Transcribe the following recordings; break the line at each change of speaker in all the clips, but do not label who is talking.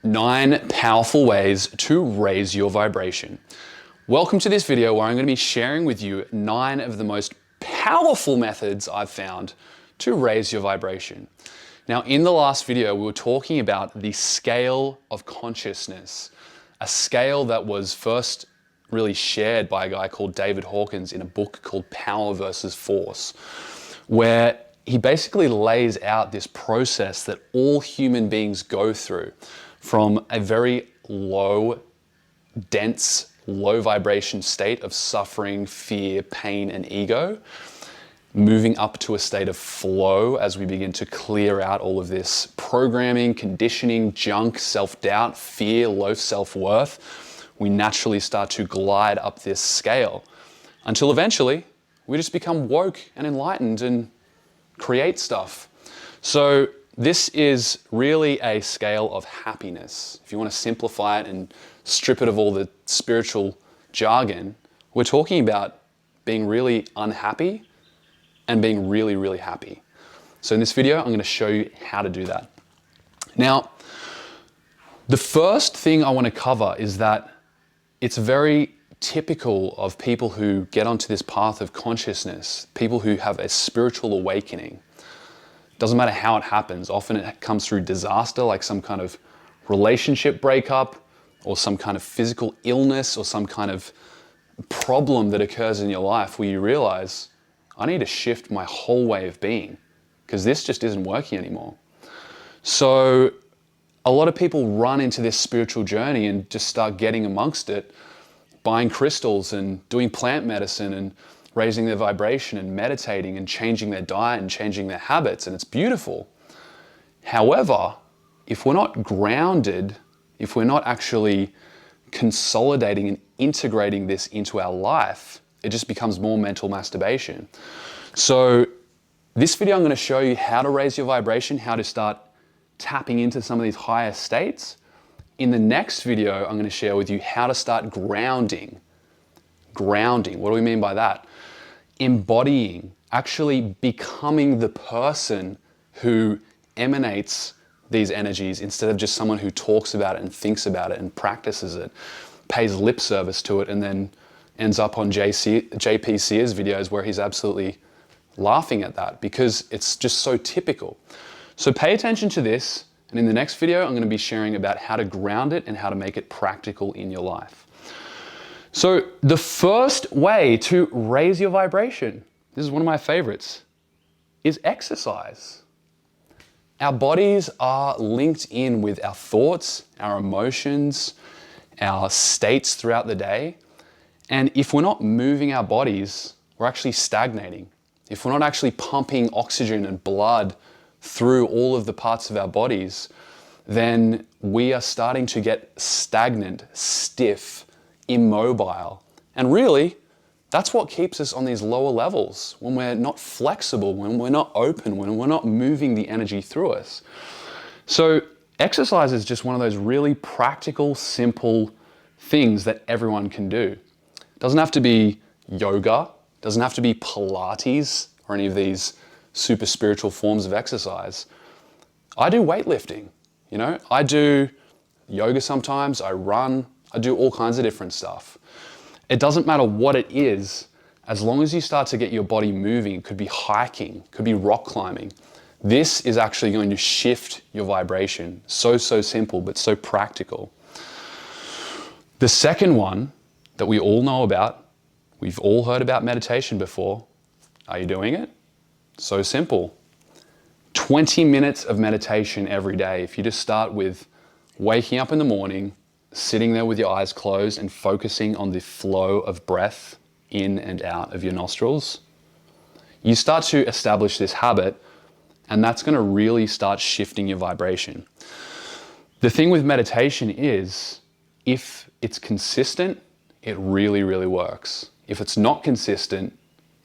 9 powerful ways to raise your vibration. Welcome to this video where I'm going to be sharing with you 9 of the most powerful methods I've found to raise your vibration. Now, in the last video, we were talking about the scale of consciousness, a scale that was first really shared by a guy called David Hawkins in a book called Power versus Force, where he basically lays out this process that all human beings go through from a very low, dense, low vibration state of suffering, fear, pain, and ego, moving up to a state of flow as we begin to clear out all of this programming, conditioning, junk, self-doubt, fear, low self-worth. We naturally start to glide up this scale until eventually we just become woke and enlightened and create stuff. So this is really a scale of happiness. If you want to simplify it and strip it of all the spiritual jargon, we're talking about being really unhappy and being really, really happy. So in this video, I'm going to show you how to do that. Now, the first thing I want to cover is that it's very typical of people who get onto this path of consciousness, people who have a spiritual awakening. Doesn't matter how it happens. Often it comes through disaster, like some kind of relationship breakup or some kind of physical illness or some kind of problem that occurs in your life where you realize, I need to shift my whole way of being because this just isn't working anymore. So a lot of people run into this spiritual journey and just start getting amongst it, buying crystals and doing plant medicine and raising their vibration and meditating and changing their diet and changing their habits, and it's beautiful. However, if we're not grounded, if we're not actually consolidating and integrating this into our life, it just becomes more mental masturbation. So this video, I'm going to show you how to raise your vibration, how to start tapping into some of these higher states. In the next video, I'm going to share with you how to start grounding. Grounding, what do we mean by that? Embodying, actually becoming the person who emanates these energies instead of just someone who talks about it and thinks about it and practices it, pays lip service to it, and then ends up on JP Sears videos where he's absolutely laughing at that because it's just so typical. So pay attention to this, and in the next video, I'm going to be sharing about how to ground it and how to make it practical in your life. So the first way to raise your vibration, this is one of my favorites, is exercise. Our bodies are linked in with our thoughts, our emotions, our states throughout the day. And if we're not moving our bodies, we're actually stagnating. If we're not actually pumping oxygen and blood through all of the parts of our bodies, then we are starting to get stagnant, stiff, immobile. And really, that's what keeps us on these lower levels, when we're not flexible, when we're not open, when we're not moving the energy through us. So exercise is just one of those really practical, simple things that everyone can do. It doesn't have to be yoga, it doesn't have to be Pilates or any of these super spiritual forms of exercise. I do weightlifting, I do yoga sometimes, I run, I do all kinds of different stuff. It doesn't matter what it is, as long as you start to get your body moving. It could be hiking, it could be rock climbing. This is actually going to shift your vibration. So simple, but so practical. The second one that we all know about, we've all heard about meditation before. Are you doing it? So simple. 20 minutes of meditation every day. If you just start with waking up in the morning, sitting there with your eyes closed and focusing on the flow of breath in and out of your nostrils, you start to establish this habit, and that's going to really start shifting your vibration. The thing with meditation is, if it's consistent, it really, really works. If it's not consistent,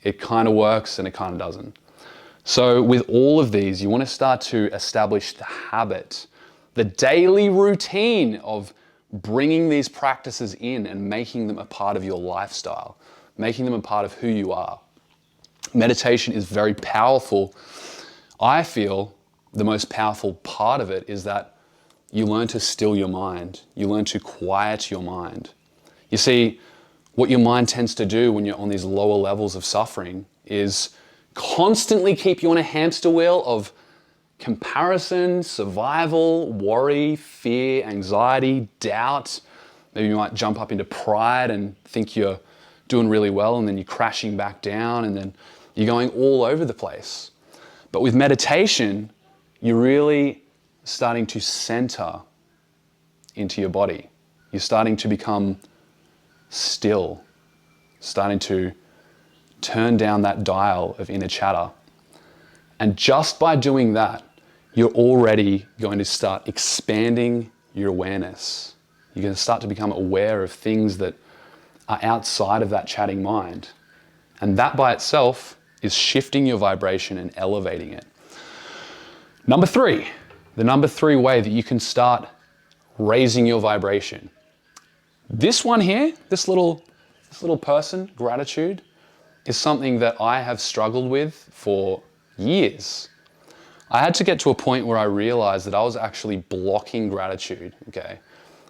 it kind of works and it kind of doesn't. So with all of these, you want to start to establish the habit, the daily routine of bringing these practices in and making them a part of your lifestyle, making them a part of who you are. Meditation is very powerful. I feel the most powerful part of it is that you learn to still your mind. You learn to quiet your mind. You see, what your mind tends to do when you're on these lower levels of suffering is constantly keep you on a hamster wheel of comparison, survival, worry, fear, anxiety, doubt. Maybe you might jump up into pride and think you're doing really well, and then you're crashing back down, and then you're going all over the place. But with meditation, you're really starting to center into your body. You're starting to become still, starting to turn down that dial of inner chatter. And just by doing that, you're already going to start expanding your awareness. You're going to start to become aware of things that are outside of that chatting mind. And that by itself is shifting your vibration and elevating it. Number three, the number three way that you can start raising your vibration. This one here, this little person, gratitude, is something that I have struggled with for years. I had to get to a point where I realized that I was actually blocking gratitude, okay?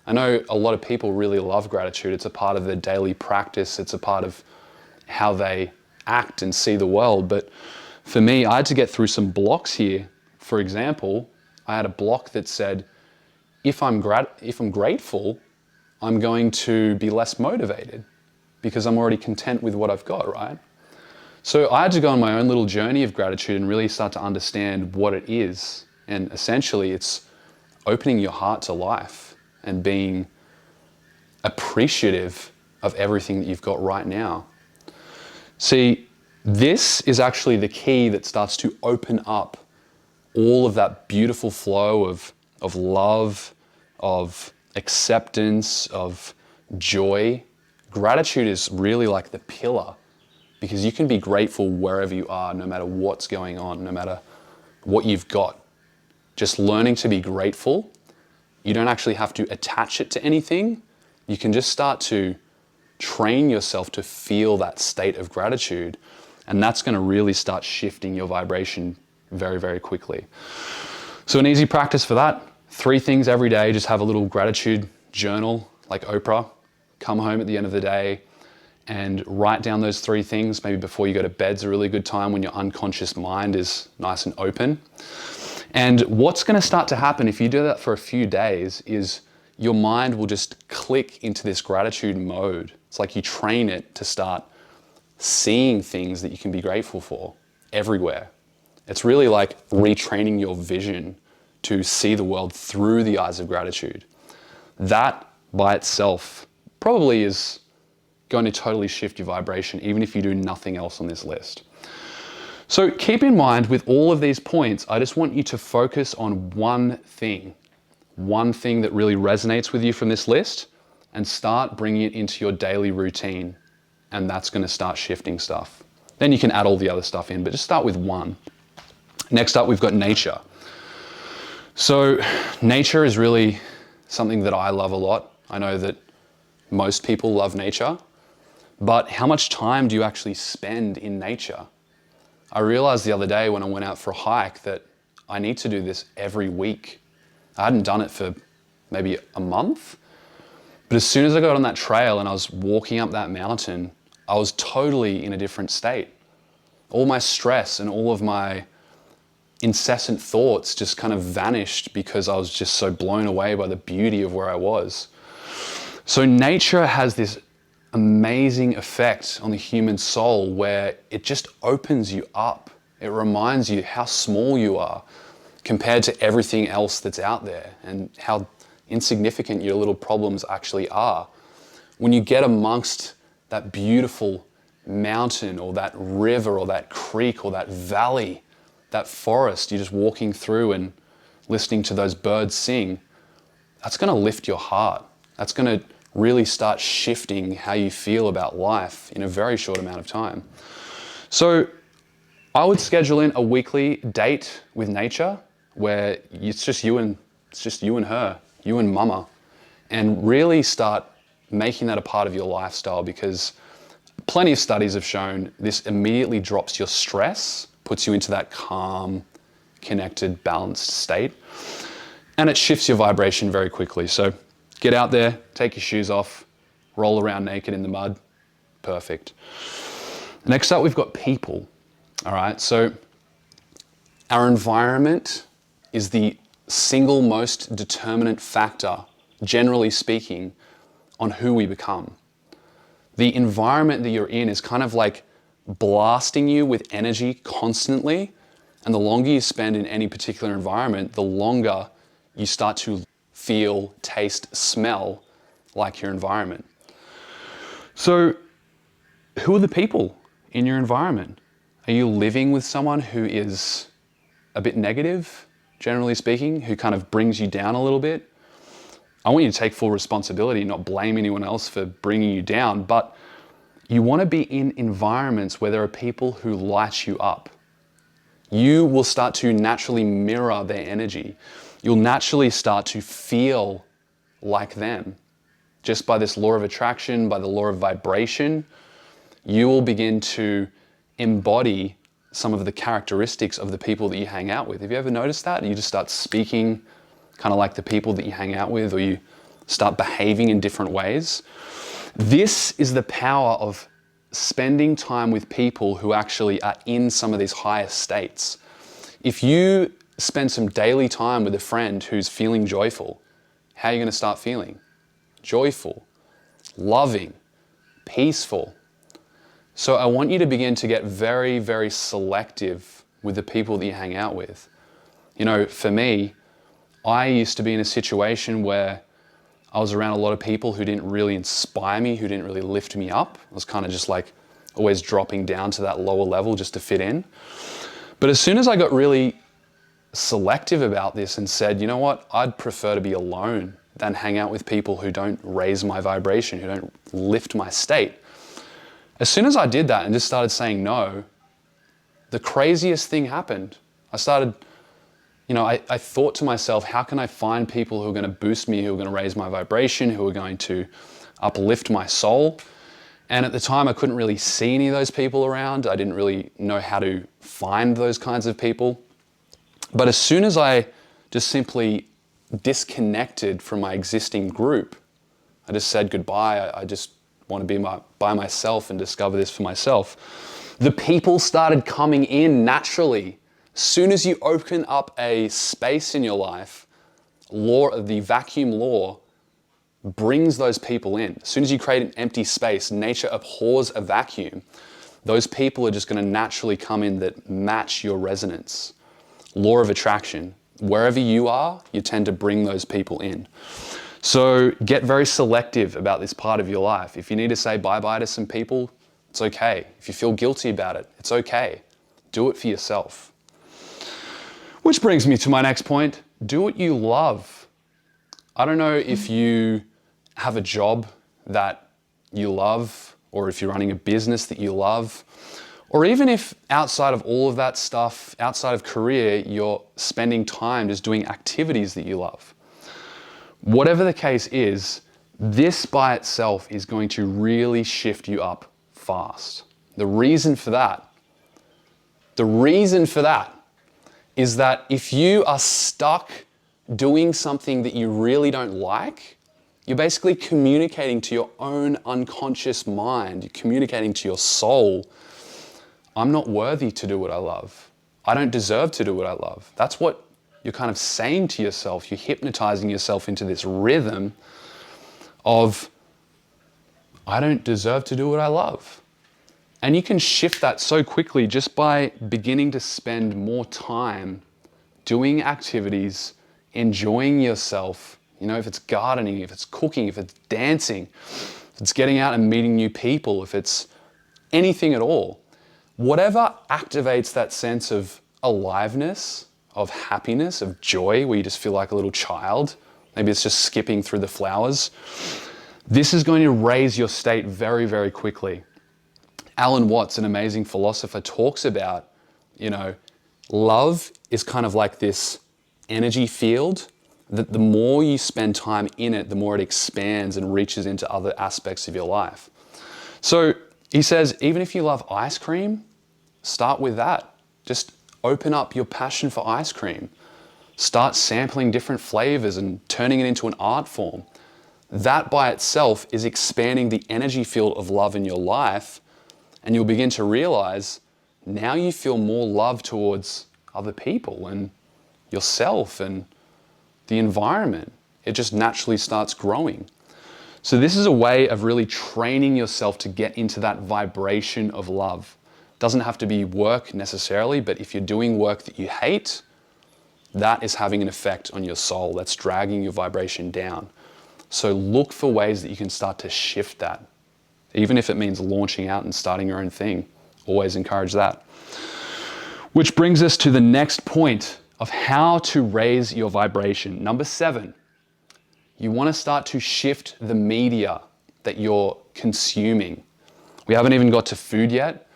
I know a lot of people really love gratitude. It's a part of their daily practice. It's a part of how they act and see the world. But for me, I had to get through some blocks here. For example, I had a block that said, if I'm grateful, I'm going to be less motivated because I'm already content with what I've got, right? So I had to go on my own little journey of gratitude and really start to understand what it is. And essentially, it's opening your heart to life and being appreciative of everything that you've got right now. See, this is actually the key that starts to open up all of that beautiful flow of love, of acceptance, of joy. Gratitude is really like the pillar, because you can be grateful wherever you are, no matter what's going on, no matter what you've got. Just learning to be grateful. You don't actually have to attach it to anything. You can just start to train yourself to feel that state of gratitude. And that's going to really start shifting your vibration very, very quickly. So an easy practice for that, 3 things every day. Just have a little gratitude journal like Oprah. Come home at the end of the day and write down those 3 things. Maybe before you go to bed's a really good time when your unconscious mind is nice and open. And what's going to start to happen if you do that for a few days is your mind will just click into this gratitude mode. It's like you train it to start seeing things that you can be grateful for everywhere. It's really like retraining your vision to see the world through the eyes of gratitude. That by itself probably is going to totally shift your vibration, even if you do nothing else on this list. So keep in mind with all of these points, I just want you to focus on one thing that really resonates with you from this list, and start bringing it into your daily routine. And that's going to start shifting stuff. Then you can add all the other stuff in, but just start with one. Next up, we've got nature. So nature is really something that I love a lot. I know that most people love nature, but how much time do you actually spend in nature? I realized the other day when I went out for a hike that I need to do this every week. I hadn't done it for maybe a month, but as soon as I got on that trail and I was walking up that mountain, I was totally in a different state. All my stress and all of my incessant thoughts just kind of vanished because I was just so blown away by the beauty of where I was. So nature has this amazing effect on the human soul where it just opens you up. It reminds you how small you are compared to everything else that's out there and how insignificant your little problems actually are. When you get amongst that beautiful mountain or that river or that creek or that valley, that forest you're just walking through and listening to those birds sing, that's going to lift your heart. That's going to really start shifting how you feel about life in a very short amount of time. So I would schedule in a weekly date with nature where it's just you and her, you and mama, and really start making that a part of your lifestyle, because plenty of studies have shown this immediately drops your stress, puts you into that calm, connected, balanced state. and it shifts your vibration very quickly. So get out there, take your shoes off, roll around naked in the mud. Perfect. Next up, we've got people. All right, so our environment is the single most determinant factor, generally speaking, on who we become. The environment that you're in is kind of like blasting you with energy constantly, and the longer you spend in any particular environment, the longer you start to feel, taste, smell like your environment. So, who are the people in your environment? Are you living with someone who is a bit negative, generally speaking, who kind of brings you down a little bit? I want you to take full responsibility, not blame anyone else for bringing you down, but you want to be in environments where there are people who light you up. You will start to naturally mirror their energy. You'll naturally start to feel like them. Just by this law of attraction, by the law of vibration, you will begin to embody some of the characteristics of the people that you hang out with. Have you ever noticed that? You just start speaking kind of like the people that you hang out with, or you start behaving in different ways. This is the power of spending time with people who actually are in some of these higher states. If you spend some daily time with a friend who's feeling joyful, how are you going to start feeling? Joyful, loving, peaceful. So I want you to begin to get very, very selective with the people that you hang out with. You know, for me, I used to be in a situation where I was around a lot of people who didn't really inspire me, who didn't really lift me up. I was kind of just like always dropping down to that lower level just to fit in. But as soon as I got really selective about this and said, you know what, I'd prefer to be alone than hang out with people who don't raise my vibration, who don't lift my state. As soon as I did that and just started saying no, the craziest thing happened. I started, I thought to myself, how can I find people who are going to boost me, who are going to raise my vibration, who are going to uplift my soul? And at the time, I couldn't really see any of those people around. I didn't really know how to find those kinds of people. But as soon as I just simply disconnected from my existing group, I just said goodbye. I just want to be by myself and discover this for myself. The people started coming in naturally. As soon as you open up a space in your life, the vacuum law brings those people in. As soon as you create an empty space, nature abhors a vacuum. Those people are just going to naturally come in that match your resonance. Law of attraction. Wherever you are, you tend to bring those people in. So get very selective about this part of your life. If you need to say bye-bye to some people, it's okay. If you feel guilty about it, it's okay. Do it for yourself. Which brings me to my next point. Do what you love. I don't know if you have a job that you love, or if you're running a business that you love, or even if outside of all of that stuff, outside of career, you're spending time just doing activities that you love. Whatever the case is, this by itself is going to really shift you up fast. The reason for that is that if you are stuck doing something that you really don't like, you're basically communicating to your own unconscious mind. You're communicating to your soul, I'm not worthy to do what I love. I don't deserve to do what I love. That's what you're kind of saying to yourself. You're hypnotizing yourself into this rhythm of, I don't deserve to do what I love. And you can shift that so quickly just by beginning to spend more time doing activities, enjoying yourself. You know, if it's gardening, if it's cooking, if it's dancing, if it's getting out and meeting new people, if it's anything at all. Whatever activates that sense of aliveness, of happiness, of joy, where you just feel like a little child. Maybe it's just skipping through the flowers. This is going to raise your state very, very quickly. Alan Watts, an amazing philosopher, talks about, love is kind of like this energy field that the more you spend time in it, the more it expands and reaches into other aspects of your life. So he says, even if you love ice cream, start with that. Just open up your passion for ice cream. Start sampling different flavors and turning it into an art form. That by itself is expanding the energy field of love in your life, and you'll begin to realize now you feel more love towards other people and yourself and the environment. It just naturally starts growing. So this is a way of really training yourself to get into that vibration of love. Doesn't have to be work necessarily, but if you're doing work that you hate, that is having an effect on your soul. That's dragging your vibration down. So look for ways that you can start to shift that. Even if it means launching out and starting your own thing, always encourage that. Which brings us to the next point of how to raise your vibration. Number 7, you want to start to shift the media that you're consuming. We haven't even got to food yet,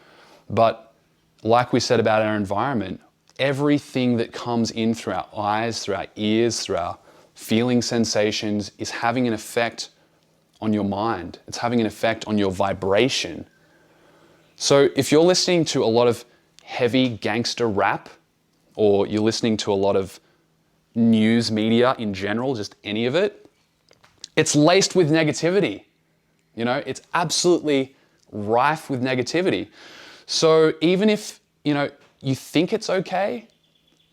but like we said about our environment, everything that comes in through our eyes, through our ears, through our feeling sensations is having an effect on your mind. It's having an effect on your vibration. So if you're listening to a lot of heavy gangster rap, or you're listening to a lot of news media in general, just any of it, it's laced with negativity. You know, it's absolutely rife with negativity. So even if, you think it's okay,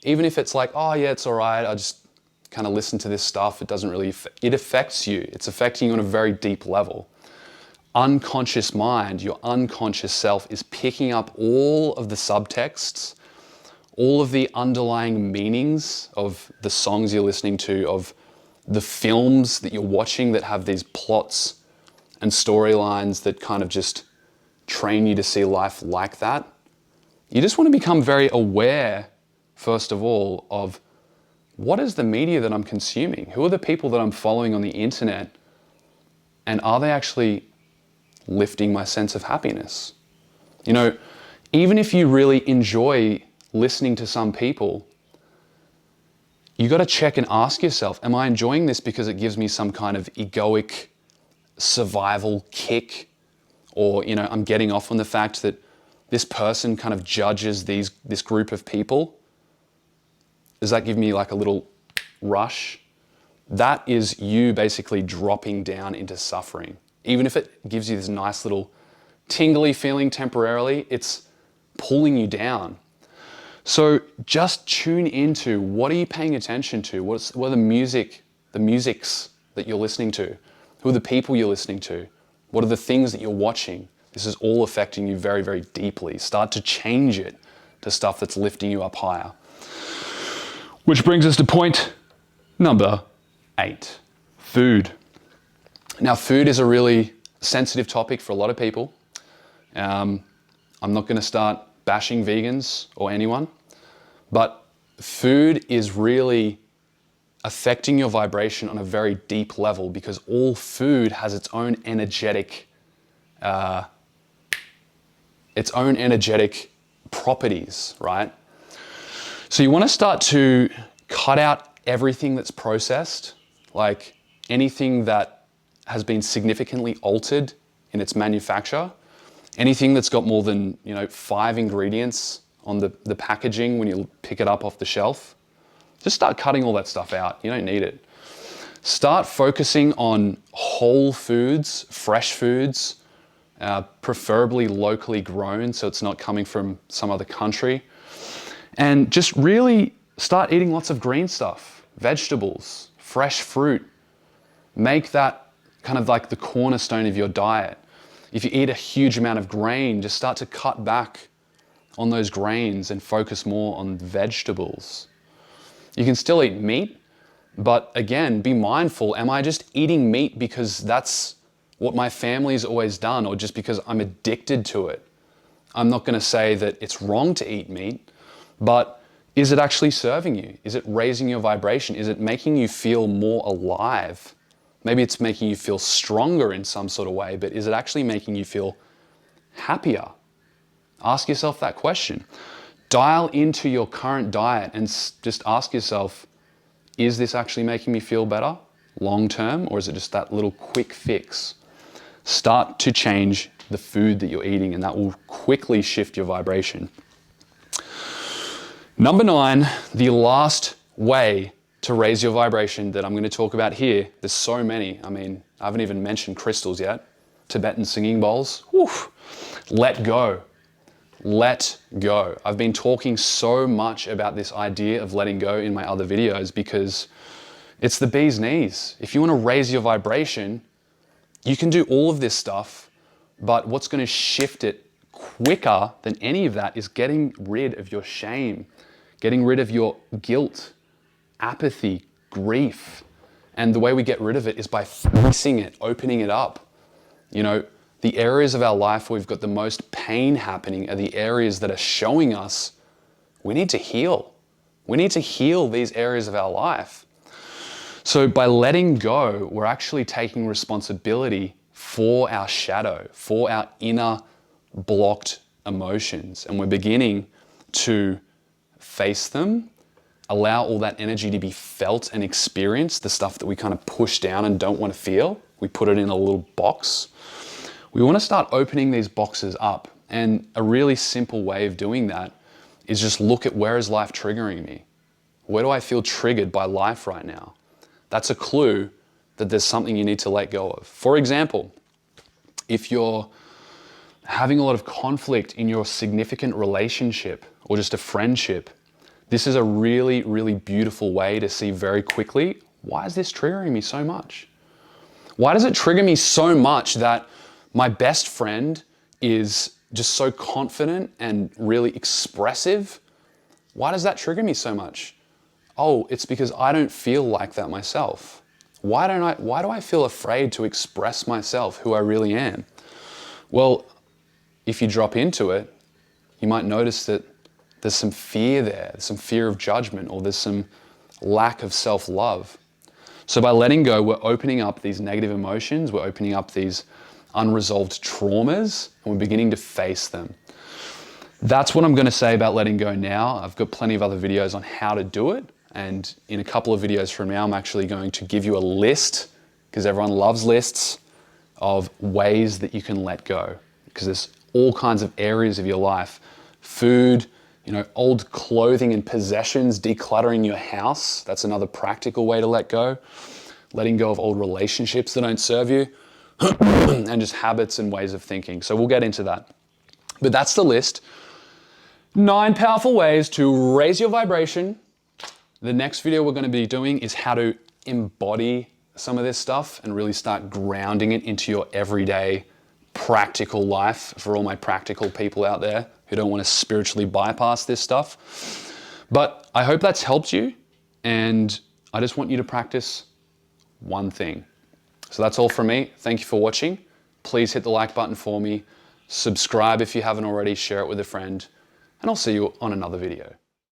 even if it's like, oh yeah, it's all right, I just kind of listen to this stuff, it doesn't really, it affects you. It's affecting you on a very deep level. Unconscious mind, your unconscious self is picking up all of the subtexts, all of the underlying meanings of the songs you're listening to, of the films that you're watching that have these plots and storylines that kind of just train you to see life like that. You just want to become very aware, first of all, of what is the media that I'm consuming? Who are the people that I'm following on the internet? And are they actually lifting my sense of happiness? Even if you really enjoy listening to some people, you got to check and ask yourself, am I enjoying this because it gives me some kind of egoic survival kick? Or, I'm getting off on the fact that this person kind of judges this group of people. Does that give me like a little rush? That is you basically dropping down into suffering. Even if it gives you this nice little tingly feeling temporarily, it's pulling you down. So just tune into, what are you paying attention to? What are the musics that you're listening to? Who are the people you're listening to? What are the things that you're watching? This is all affecting you very, very deeply. Start to change it to stuff that's lifting you up higher. Which brings us to point number 8, food. Now, food is a really sensitive topic for a lot of people. I'm not going to start bashing vegans or anyone, but food is really affecting your vibration on a very deep level, because all food has its own energetic properties, right? So you want to start to cut out everything that's processed, like anything that has been significantly altered in its manufacture, anything that's got more than 5 ingredients on the packaging when you pick it up off the shelf. Just start cutting all that stuff out. You don't need it. Start focusing on whole foods, fresh foods, preferably locally grown, so it's not coming from some other country. And just really start eating lots of green stuff, vegetables, fresh fruit. Make that kind of like the cornerstone of your diet. If you eat a huge amount of grain, just start to cut back on those grains and focus more on vegetables. You can still eat meat, but again, be mindful. Am I just eating meat because that's what my family's always done, or just because I'm addicted to it? I'm not going to say that it's wrong to eat meat, but is it actually serving you? Is it raising your vibration? Is it making you feel more alive? Maybe it's making you feel stronger in some sort of way, but is it actually making you feel happier? Ask yourself that question. Dial into your current diet and just ask yourself, is this actually making me feel better long term, or is it just that little quick fix? Start to change the food that you're eating, and that will quickly shift your vibration. Number 9, the last way to raise your vibration that I'm going to talk about here, there's so many. I mean, I haven't even mentioned crystals yet. Tibetan singing bowls. Whew. Let go. Let go. I've been talking so much about this idea of letting go in my other videos because it's the bee's knees. If you want to raise your vibration, you can do all of this stuff, but what's going to shift it quicker than any of that is getting rid of your shame, getting rid of your guilt, apathy, grief. And the way we get rid of it is by facing it, opening it up. You know, the areas of our life where we've got the most pain happening are the areas that are showing us we need to heal. We need to heal these areas of our life. So by letting go, we're actually taking responsibility for our shadow, for our inner blocked emotions. And we're beginning to face them, allow all that energy to be felt and experienced, the stuff that we kind of push down and don't want to feel. We put it in a little box. We want to start opening these boxes up. And a really simple way of doing that is just look at, where is life triggering me? Where do I feel triggered by life right now? That's a clue that there's something you need to let go of. For example, if you're having a lot of conflict in your significant relationship or just a friendship, this is a really, really beautiful way to see very quickly, why is this triggering me so much? Why does it trigger me so much that my best friend is just so confident and really expressive? Why does that trigger me so much? Oh, it's because I don't feel like that myself. Why do I feel afraid to express myself, who I really am? Well, if you drop into it, you might notice that there's some fear there, some fear of judgment, or there's some lack of self-love. So by letting go, we're opening up these negative emotions, we're opening up these unresolved traumas, and we're beginning to face them. That's what I'm going to say about letting go now. I've got plenty of other videos on how to do it. And in a couple of videos from now, I'm actually going to give you a list, because everyone loves lists, of ways that you can let go. Because there's all kinds of areas of your life. Food, old clothing and possessions, decluttering your house. That's another practical way to let go. Letting go of old relationships that don't serve you. And just habits and ways of thinking. So we'll get into that. But that's the list. 9 powerful ways to raise your vibration. The next video we're going to be doing is how to embody some of this stuff and really start grounding it into your everyday practical life, for all my practical people out there who don't want to spiritually bypass this stuff. But I hope that's helped you, and I just want you to practice one thing. So that's all from me. Thank you for watching. Please hit the like button for me. Subscribe if you haven't already, share it with a friend, and I'll see you on another video.